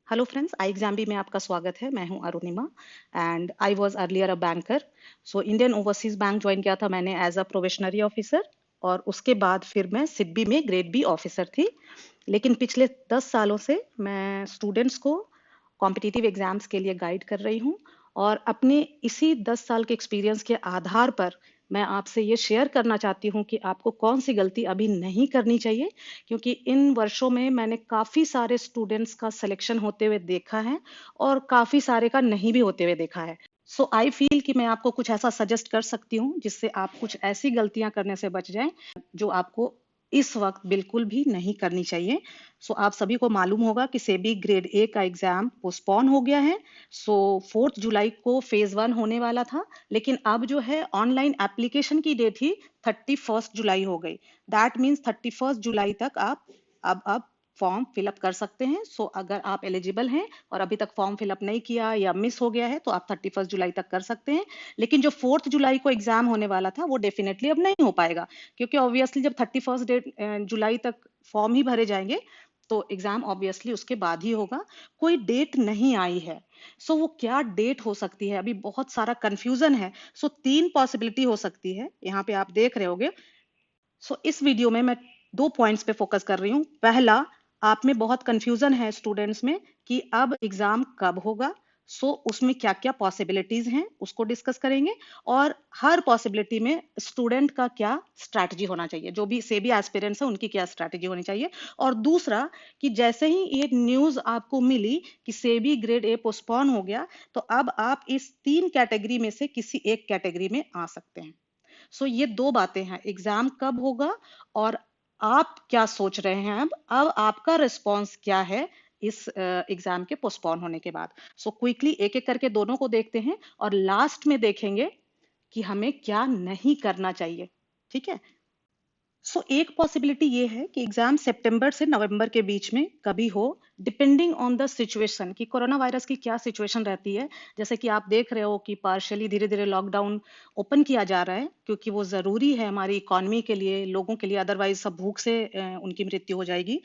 Hello friends, आई exam में आपका स्वागत है। मैं हूं Arunima and I was earlier a banker. So Indian overseas bank join किया था मैंने एज अ प्रोबेशनरी ऑफिसर, और उसके बाद फिर मैं सिडबी में ग्रेड बी ऑफिसर थी। लेकिन पिछले 10 सालों से मैं स्टूडेंट्स को कॉम्पिटिटिव एग्जाम्स के लिए गाइड कर रही हूँ, और अपने इसी 10 साल के एक्सपीरियंस के आधार पर मैं आपसे ये शेयर करना चाहती हूँ कि आपको कौन सी गलती अभी नहीं करनी चाहिए, क्योंकि इन वर्षों में मैंने काफ़ी सारे स्टूडेंट्स का सिलेक्शन होते हुए देखा है और काफ़ी सारे का नहीं भी होते हुए देखा है। सो आई फील कि मैं आपको कुछ ऐसा सजेस्ट कर सकती हूँ जिससे आप कुछ ऐसी गलतियां करने से बच जाएं जो आपको इस वक्त बिल्कुल भी नहीं करनी चाहिए। सो आप सभी को मालूम होगा कि सेबी ग्रेड ए का एग्जाम पोस्टपोन हो गया है। सो 4 जुलाई को फेज 1 होने वाला था, लेकिन अब जो है ऑनलाइन एप्लीकेशन की डेट ही 31 जुलाई हो गई। दैट मीन्स 31 जुलाई तक आप अब फॉर्म फिलअप कर सकते हैं। सो अगर आप एलिजिबल हैं और अभी तक फॉर्म फिलअप नहीं किया या मिस हो गया है तो आप 31 जुलाई तक कर सकते हैं। लेकिन जो 4 जुलाई को एग्जाम होने वाला था वो डेफिनेटली अब नहीं हो पाएगा, क्योंकि ऑब्वियसली जब 31 जुलाई तक फॉर्म ही भरे जाएंगे तो एग्जाम ऑब्वियसली उसके बाद ही होगा। कोई डेट नहीं आई है। सो वो क्या डेट हो सकती है, अभी बहुत सारा कंफ्यूजन है। सो 3 पॉसिबिलिटी हो सकती है, यहाँ पे आप देख रहे होगे। इस वीडियो में मैं 2 पॉइंट्स पे फोकस कर रही हूँ। पहला, आप में बहुत कंफ्यूजन है स्टूडेंट्स में कि अब एग्जाम कब होगा। उसमें क्या क्या पॉसिबिलिटीज हैं उसको डिस्कस करेंगे, और हर पॉसिबिलिटी में स्टूडेंट का क्या स्ट्रैटेजी होना चाहिए, जो भी सेबी एस्पिरेंट्स है उनकी क्या स्ट्रैटेजी होनी चाहिए। और दूसरा, कि जैसे ही ये न्यूज आपको मिली कि सेबी ग्रेड ए पोस्टपोन हो गया, तो अब आप इस 3 कैटेगरी में से किसी एक कैटेगरी में आ सकते हैं। ये 2 बातें हैं, एग्जाम कब होगा और आप क्या सोच रहे हैं। अब आपका रिस्पॉन्स क्या है इस एग्जाम के पोस्टपोन होने के बाद। क्विकली एक एक करके दोनों को देखते हैं, और लास्ट में देखेंगे कि हमें क्या नहीं करना चाहिए। ठीक है। एक पॉसिबिलिटी ये है कि एग्जाम सितंबर से नवंबर के बीच में कभी हो, डिपेंडिंग ऑन द सिचुएशन कि कोरोना वायरस की क्या सिचुएशन रहती है। जैसे कि आप देख रहे हो कि पार्शियली धीरे धीरे लॉकडाउन ओपन किया जा रहा है, क्योंकि वो जरूरी है हमारी इकोनॉमी के लिए, लोगों के लिए, अदरवाइज सब भूख से उनकी मृत्यु हो जाएगी।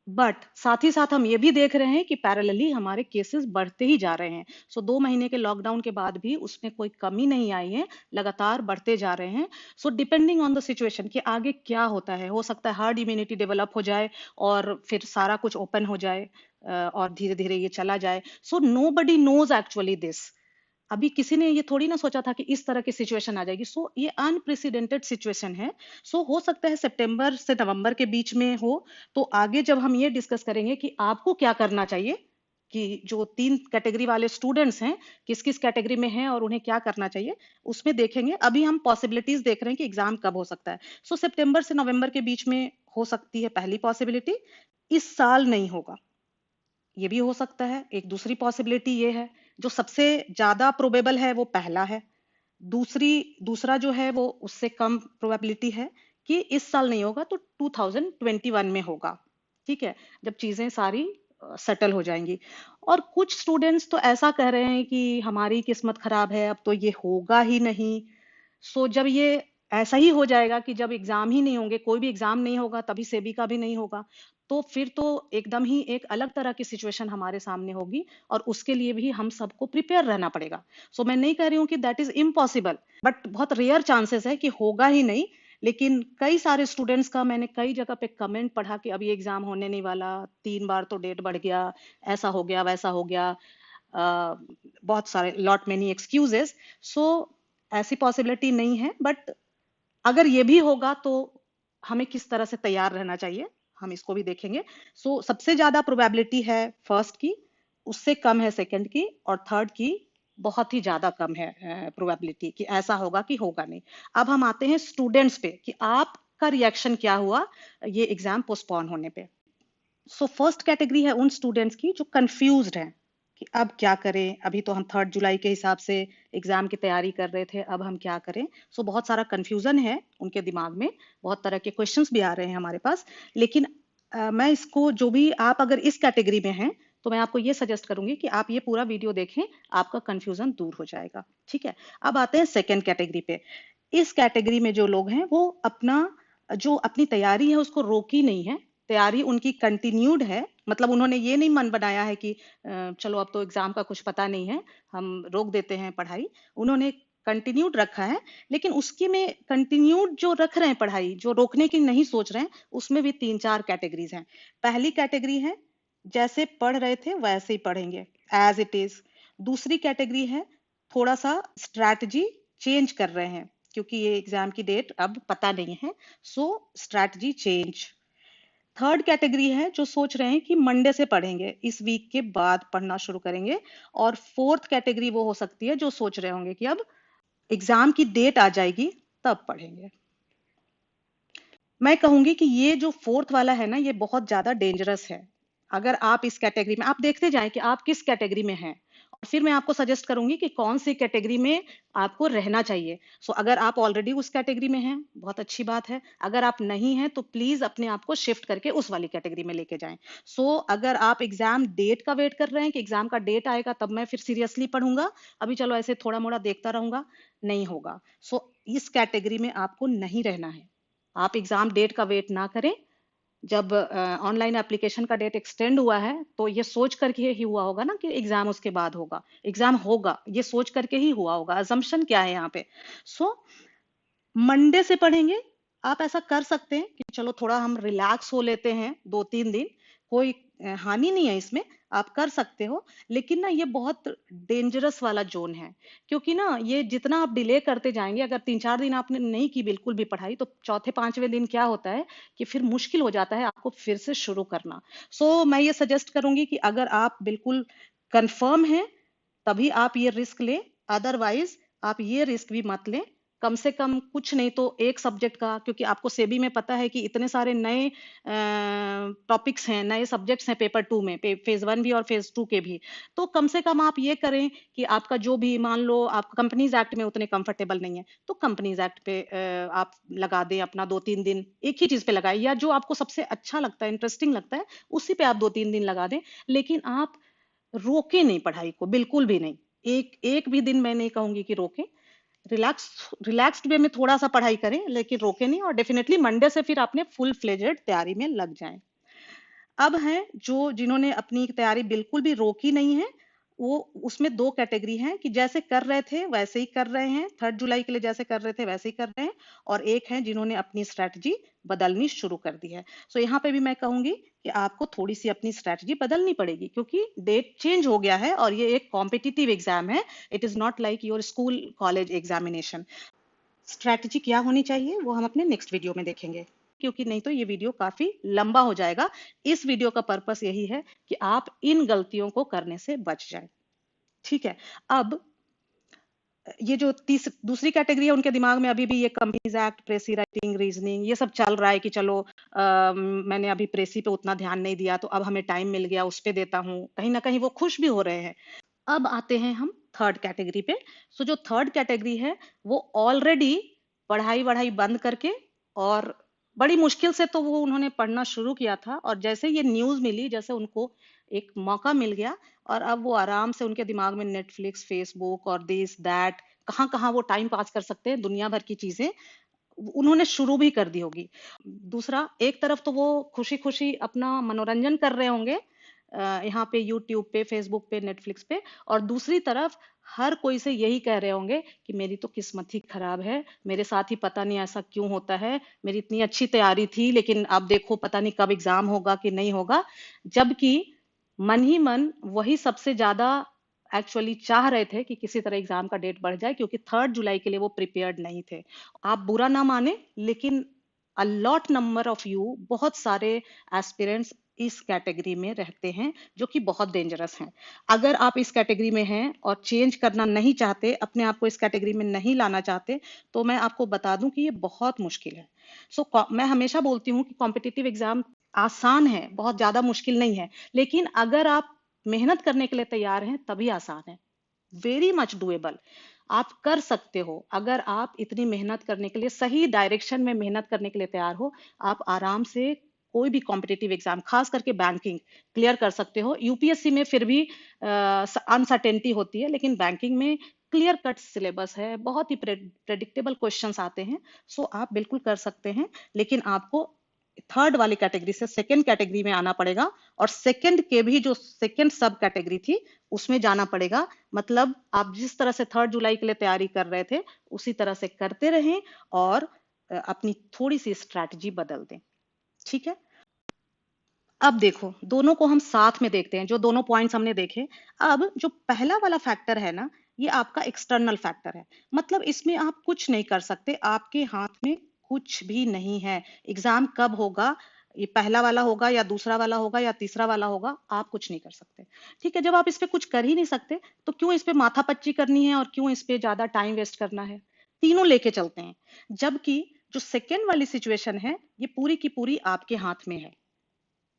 बट साथ ही साथ हम ये भी देख रहे हैं कि पैरेलली हमारे केसेस बढ़ते ही जा रहे हैं। 2 महीने के लॉकडाउन के बाद भी उसमें कोई कमी नहीं आई है, लगातार बढ़ते जा रहे हैं। डिपेंडिंग ऑन द सिचुएशन कि आगे क्या होता है, हो सकता है हार्ड इम्यूनिटी डेवलप हो जाए और फिर सारा कुछ ओपन हो जाए, और धीरे धीरे ये चला जाए। Nobody knows actually this. अभी किसी ने ये थोड़ी ना सोचा था कि इस तरह की सिचुएशन आ जाएगी। ये अनप्रेसिडेंटेड सिचुएशन है। हो सकता है सितंबर से नवंबर के बीच में हो। तो आगे जब हम ये डिस्कस करेंगे कि आपको क्या करना चाहिए, कि जो 3 कैटेगरी वाले स्टूडेंट्स हैं किस किस कैटेगरी में हैं और उन्हें क्या करना चाहिए, उसमें देखेंगे। अभी हम पॉसिबिलिटीज देख रहे हैं कि एग्जाम कब हो सकता है। सितंबर से नवंबर के बीच में हो सकती है पहली पॉसिबिलिटी। इस साल नहीं होगा, ये भी हो सकता है। एक दूसरी पॉसिबिलिटी ये है, जो सबसे ज्यादा प्रोबेबल है वो पहला है। दूसरा जो है वो उससे कम प्रोबेबिलिटी है कि इस साल नहीं होगा तो 2021 में होगा। ठीक है, जब चीजें सारी सेटल हो जाएंगी। और कुछ स्टूडेंट्स तो ऐसा कह रहे हैं कि हमारी किस्मत खराब है, अब तो ये होगा ही नहीं। जब ये ऐसा ही हो जाएगा कि जब एग्जाम ही नहीं होंगे, कोई भी एग्जाम नहीं होगा, तभी सेबी का भी नहीं होगा, तो फिर तो एकदम ही एक अलग तरह की सिचुएशन हमारे सामने होगी, और उसके लिए भी हम सबको प्रिपेयर रहना पड़ेगा। मैं नहीं कह रही हूँ कि दैट इज इम्पॉसिबल, बट बहुत रेयर चांसेस है कि होगा ही नहीं। लेकिन कई सारे स्टूडेंट्स का मैंने कई जगह पे कमेंट पढ़ा कि अभी एग्जाम होने नहीं वाला, 3 बार तो डेट बढ़ गया, ऐसा हो गया वैसा हो गया, बहुत सारे लॉट मेनी एक्सक्यूजेस। सो ऐसी पॉसिबिलिटी नहीं है, बट अगर ये भी होगा तो हमें किस तरह से तैयार रहना चाहिए, हम इसको भी देखेंगे। सबसे ज्यादा प्रोबेबिलिटी है फर्स्ट की, उससे कम है सेकंड की, और थर्ड की बहुत ही ज्यादा कम है प्रोबेबिलिटी कि ऐसा होगा कि होगा नहीं। अब हम आते हैं स्टूडेंट्स पे कि आपका रिएक्शन क्या हुआ ये एग्जाम पोस्टपोन होने पे। फर्स्ट कैटेगरी है उन स्टूडेंट्स की जो कंफ्यूज्ड हैं कि अब क्या करें। अभी तो हम 3 जुलाई के हिसाब से एग्जाम की तैयारी कर रहे थे, अब हम क्या करें। बहुत सारा कंफ्यूजन है उनके दिमाग में, बहुत तरह के क्वेश्चंस भी आ रहे हैं हमारे पास। लेकिन मैं इसको, जो भी आप अगर इस कैटेगरी में हैं तो मैं आपको ये सजेस्ट करूंगी कि आप ये पूरा वीडियो देखें, आपका कंफ्यूजन दूर हो जाएगा। ठीक है, अब आते हैं सेकेंड कैटेगरी पे। इस कैटेगरी में जो लोग हैं वो अपनी तैयारी है उसको रोकी नहीं है, तैयारी उनकी कंटिन्यूड है, मतलब उन्होंने ये नहीं मन बनाया है कि चलो अब तो एग्जाम का कुछ पता नहीं है, हम रोक देते हैं पढ़ाई। उन्होंने कंटिन्यूड रखा है, लेकिन उसकी में कंटिन्यूड जो रख रहे हैं पढ़ाई, जो रोकने की नहीं सोच रहे हैं, उसमें भी 3-4 कैटेगरीज हैं। पहली कैटेगरी है जैसे पढ़ रहे थे वैसे ही पढ़ेंगे, एज इट इज। दूसरी कैटेगरी है थोड़ा सा स्ट्रैटेजी चेंज कर रहे हैं, क्योंकि ये एग्जाम की डेट अब पता नहीं है, सो स्ट्रैटेजी चेंज। थर्ड कैटेगरी है जो सोच रहे हैं कि मंडे से पढ़ेंगे, इस वीक के बाद पढ़ना शुरू करेंगे। और फोर्थ कैटेगरी वो हो सकती है जो सोच रहे होंगे कि अब एग्जाम की डेट आ जाएगी तब पढ़ेंगे। मैं कहूंगी कि ये जो फोर्थ वाला है ना, ये बहुत ज्यादा डेंजरस है। अगर आप इस कैटेगरी में, आप देखते जाएं कि आप किस कैटेगरी में हैं, और फिर मैं आपको सजेस्ट करूंगी कि कौन सी कैटेगरी में आपको रहना चाहिए। सो अगर आप ऑलरेडी उस कैटेगरी में हैं, बहुत अच्छी बात है। अगर आप नहीं हैं तो प्लीज अपने आप को शिफ्ट करके उस वाली कैटेगरी में लेके जाएं। सो अगर आप एग्जाम डेट का वेट कर रहे हैं कि एग्जाम का डेट आएगा तब मैं फिर सीरियसली पढ़ूंगा, अभी चलो ऐसे थोड़ा मोड़ा देखता रहूंगा, नहीं होगा। सो इस कैटेगरी में आपको नहीं रहना है। आप एग्जाम डेट का वेट ना करें। जब ऑनलाइन एप्लीकेशन का डेट एक्सटेंड हुआ है तो ये सोच करके ही हुआ होगा ना कि एग्जाम उसके बाद होगा, एग्जाम होगा, ये सोच करके ही हुआ होगा। अजम्पशन क्या है यहाँ पे? सो मंडे से पढ़ेंगे। आप ऐसा कर सकते हैं कि चलो थोड़ा हम रिलैक्स हो लेते हैं 2-3 दिन, कोई हानि नहीं है इसमें, आप कर सकते हो। लेकिन ना ये बहुत डेंजरस वाला जोन है, क्योंकि ना ये जितना आप डिले करते जाएंगे, अगर 3-4 दिन आपने नहीं की बिल्कुल भी पढ़ाई, तो चौथे पांचवें दिन क्या होता है कि फिर मुश्किल हो जाता है आपको फिर से शुरू करना। सो मैं ये सजेस्ट करूंगी कि अगर आप बिल्कुल कंफर्म हैं तभी आप ये रिस्क लें, अदरवाइज आप ये रिस्क भी मत लें। कम से कम कुछ नहीं तो एक सब्जेक्ट का, क्योंकि आपको सेबी में पता है कि इतने सारे नए टॉपिक्स हैं, नए सब्जेक्ट्स हैं पेपर 2 में, फेज 1 भी और फेज 2 के भी। तो कम से कम आप ये करें कि आपका जो भी, मान लो आप कंपनीज एक्ट में उतने कंफर्टेबल नहीं है तो कंपनीज एक्ट पे आप लगा दें अपना 2-3 दिन, एक ही चीज पे लगाए, या जो आपको सबसे अच्छा लगता है, इंटरेस्टिंग लगता है, उसी पे आप 2-3 दिन लगा दें। लेकिन आप रोके नहीं पढ़ाई को, बिल्कुल भी नहीं। एक एक भी दिन मैं नहीं कहूंगी कि रोके। रिलैक्स रिलैक्स्ड वे में थोड़ा सा पढ़ाई करें, लेकिन रोके नहीं। और डेफिनेटली मंडे से फिर अपने फुल फ्लेजेड तैयारी में लग जाएं। अब हैं जो जिन्होंने अपनी तैयारी बिल्कुल भी रोकी नहीं है, वो उसमें दो कैटेगरी हैं कि जैसे कर रहे थे वैसे ही कर रहे हैं, 3 जुलाई के लिए जैसे कर रहे थे वैसे ही कर रहे हैं। और एक है जिन्होंने अपनी स्ट्रैटेजी बदलनी शुरू कर दी है। सो यहाँ पे भी मैं कहूंगी कि आपको थोड़ी सी अपनी स्ट्रैटेजी बदलनी पड़ेगी, क्योंकि डेट चेंज हो गया है और ये एक कॉम्पिटिटिव एग्जाम है। It is not like your school college examination. Strategy क्या होनी चाहिए वो हम अपने नेक्स्ट वीडियो में देखेंगे, क्योंकि नहीं तो ये वीडियो काफी लंबा हो जाएगा। इस वीडियो का पर्पस यही है कि आप इन गलतियों को करने से बच जाएं। ठीक है। अब ये जो दूसरी कैटेगरी है, उनके दिमाग में अभी भी ये कंपनीज एक्ट, प्रेसी राइटिंग, रीजनिंग, ये सब चल रहा है कि चलो मैंने अभी प्रेसी पे उतना ध्यान नहीं दिया तो अब हमें टाइम मिल गया उस पे देता हूँ, कहीं ना कहीं वो खुश भी हो रहे हैं। अब आते हैं हम थर्ड कैटेगरी पे। सो जो थर्ड कैटेगरी है वो ऑलरेडी पढ़ाई वढ़ाई बंद करके, और बड़ी मुश्किल से तो वो उन्होंने पढ़ना शुरू किया था, और जैसे ये न्यूज मिली, जैसे उनको एक मौका मिल गया, और अब वो आराम से, उनके दिमाग में नेटफ्लिक्स, फेसबुक और दिस दैट, कहाँ कहाँ वो टाइम पास कर सकते हैं, दुनिया भर की चीजें उन्होंने शुरू भी कर दी होगी। दूसरा, एक तरफ तो वो खुशी खुशी अपना मनोरंजन कर रहे होंगे यहाँ पे यूट्यूब पे, फेसबुक पे, नेटफ्लिक्स पे, और दूसरी तरफ हर कोई से यही कह रहे होंगे कि मेरी तो किस्मत ही खराब है, मेरे साथ ही पता नहीं ऐसा क्यों होता है, मेरी इतनी अच्छी तैयारी थी लेकिन अब देखो पता नहीं कब एग्जाम होगा कि नहीं होगा। जबकि मन ही मन वही सबसे ज्यादा एक्चुअली चाह रहे थे कि किसी तरह एग्जाम का डेट बढ़ जाए, क्योंकि 3 जुलाई के लिए वो प्रिपेयर्ड नहीं थे। आप बुरा ना माने, लेकिन a lot number of you, बहुत सारे एस्पिरेंट्स इस कैटेगरी में रहते हैं, जो कि बहुत डेंजरस हैं। अगर आप इस कैटेगरी में हैं और चेंज करना नहीं चाहते, अपने आप को इस कैटेगरी में नहीं लाना चाहते, तो मैं आपको बता दूं कि ये बहुत मुश्किल है। मैं हमेशा बोलती हूँ कि कॉम्पिटिटिव एग्जाम आसान है, बहुत ज्यादा मुश्किल नहीं है। लेकिन अगर आप मेहनत करने के लिए तैयार हैं तभी आसान है। वेरी मच डुएबल, आप कर सकते हो। अगर आप इतनी मेहनत करने के लिए, सही डायरेक्शन में मेहनत करने के लिए तैयार हो, आप आराम से कोई भी कॉम्पिटिटिव एग्जाम, खास करके बैंकिंग, क्लियर कर सकते हो। यूपीएससी में फिर भी अनसर्टेनिटी होती है, लेकिन बैंकिंग में क्लियर कट सिलेबस है, बहुत ही प्रेडिक्टेबल क्वेश्चंस आते हैं। सो आप बिल्कुल कर सकते हैं, लेकिन आपको थर्ड वाली कैटेगरी से सेकंड कैटेगरी में आना पड़ेगा, और सेकंड के भी जो सेकंड सब कैटेगरी थी उसमें जाना पड़ेगा। मतलब आप जिस तरह से 3 जुलाई के लिए तैयारी कर रहे थे उसी तरह से करते रहें और अपनी थोड़ी सी स्ट्रैटेजी बदल दें। ठीक है, अब देखो दोनों को हम साथ में देखते हैं, जो दोनों पॉइंट्स हमने देखे। अब जो पहला वाला फैक्टर है ना, ये आपका एक्सटर्नल फैक्टर है, मतलब इसमें आप कुछ नहीं कर सकते, आपके हाथ में कुछ भी नहीं है। एग्जाम कब होगा, ये पहला वाला होगा या दूसरा वाला होगा या तीसरा वाला होगा, आप कुछ नहीं कर सकते। ठीक है, जब आप इस पे कुछ कर ही नहीं सकते तो क्यों इस पे माथापच्ची करनी है और क्यों इस पे ज्यादा टाइम वेस्ट करना है। तीनों लेके चलते हैं, जबकि जो सेकेंड वाली सिचुएशन है ये पूरी की पूरी आपके हाथ में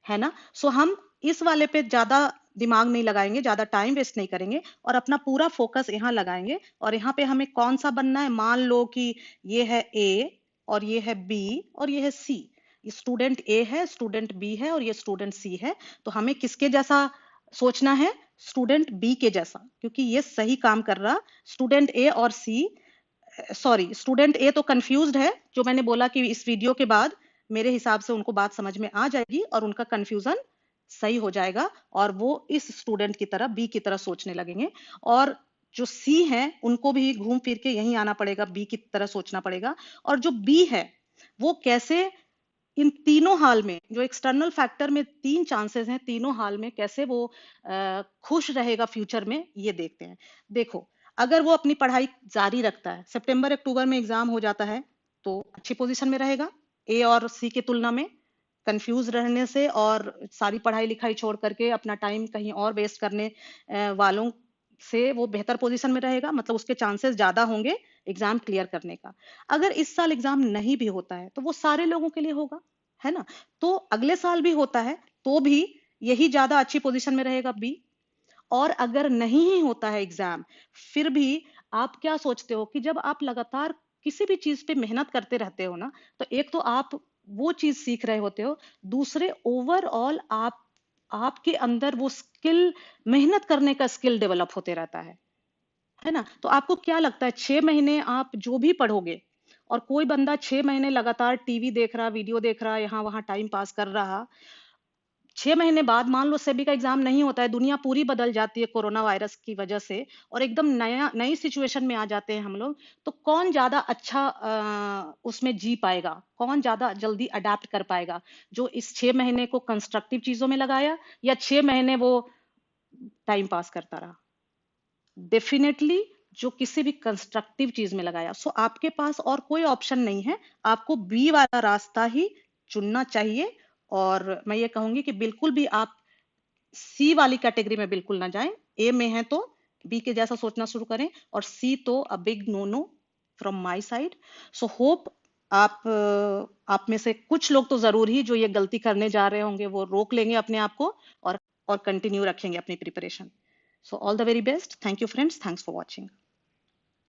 है ना। सो हम इस वाले पे ज्यादा दिमाग नहीं लगाएंगे, ज्यादा टाइम वेस्ट नहीं करेंगे और अपना पूरा फोकस यहाँ लगाएंगे। और यहाँ पे हमें कौन सा बनना है, मान लो कि ये है ए और ये है बी और ये है सी। स्टूडेंट ए है, स्टूडेंट बी है और ये स्टूडेंट सी है। तो हमें किसके जैसा सोचना है, स्टूडेंट बी के जैसा, क्योंकि ये सही काम कर रहा। स्टूडेंट ए और सी, सॉरी स्टूडेंट ए तो कंफ्यूज्ड है, जो मैंने बोला कि इस वीडियो के बाद मेरे हिसाब से उनको बात समझ में आ जाएगी और उनका कंफ्यूजन सही हो जाएगा और वो इस स्टूडेंट की तरह बी की तरह सोचने लगेंगे। और जो सी है उनको भी घूम फिर के यहीं आना पड़ेगा, बी की तरह सोचना पड़ेगा। और जो बी है वो कैसे इन तीनों हाल में, जो एक्सटर्नल फैक्टर में 3 चांसेस हैं, तीनों हाल में कैसे वो खुश रहेगा फ्यूचर में, ये देखते हैं। देखो, अगर वो अपनी पढ़ाई जारी रखता है, सितंबर अक्टूबर में एग्जाम हो जाता है, तो अच्छी पोजीशन में रहेगा ए और सी की तुलना में। कंफ्यूज रहने से और सारी पढ़ाई लिखाई छोड़ करके अपना टाइम कहीं और वेस्ट करने वालों से वो बेहतर पोजीशन में रहेगा, मतलब उसके चांसेस ज्यादा होंगे एग्जाम क्लियर करने का। अगर इस साल एग्जाम नहीं भी होता है तो वो सारे लोगों के लिए होगा, है ना। तो अगले साल भी होता है तो भी यही ज्यादा अच्छी पोजीशन में रहेगा बी। और अगर नहीं ही होता है एग्जाम, फिर भी आप क्या सोचते हो कि जब आप लगातार किसी भी चीज पे मेहनत करते रहते हो ना, तो एक तो आप वो चीज सीख रहे होते हो, दूसरे ओवरऑल आपके अंदर वो स्किल, मेहनत करने का स्किल डेवलप होते रहता है ना। तो आपको क्या लगता है, 6 महीने आप जो भी पढ़ोगे, और कोई बंदा 6 महीने लगातार टीवी देख रहा, वीडियो देख रहा, यहाँ वहां टाइम पास कर रहा, 6 महीने बाद मान लो सेबी का एग्जाम नहीं होता है, दुनिया पूरी बदल जाती है कोरोना वायरस की वजह से, और एकदम नया नई सिचुएशन में आ जाते हैं हम लोग, तो कौन ज्यादा अच्छा उसमें जी पाएगा, कौन ज्यादा जल्दी अडेप्ट कर पाएगा, जो इस 6 महीने को कंस्ट्रक्टिव चीजों में लगाया या 6 महीने वो टाइम पास करता रहा। डेफिनेटली जो किसी भी कंस्ट्रक्टिव चीज में लगाया। सो आपके पास और कोई ऑप्शन नहीं है, आपको बी वाला रास्ता ही चुनना चाहिए। और मैं ये कहूंगी कि बिल्कुल भी आप सी वाली कैटेगरी में बिल्कुल ना जाएं। ए में है तो बी के जैसा सोचना शुरू करें, और सी तो a big no no from my side. So hope आप में से कुछ लोग तो जरूर ही जो ये गलती करने जा रहे होंगे वो रोक लेंगे अपने आप को, और कंटिन्यू रखेंगे अपनी preparation. So all the very best, thank you friends, thanks for watching.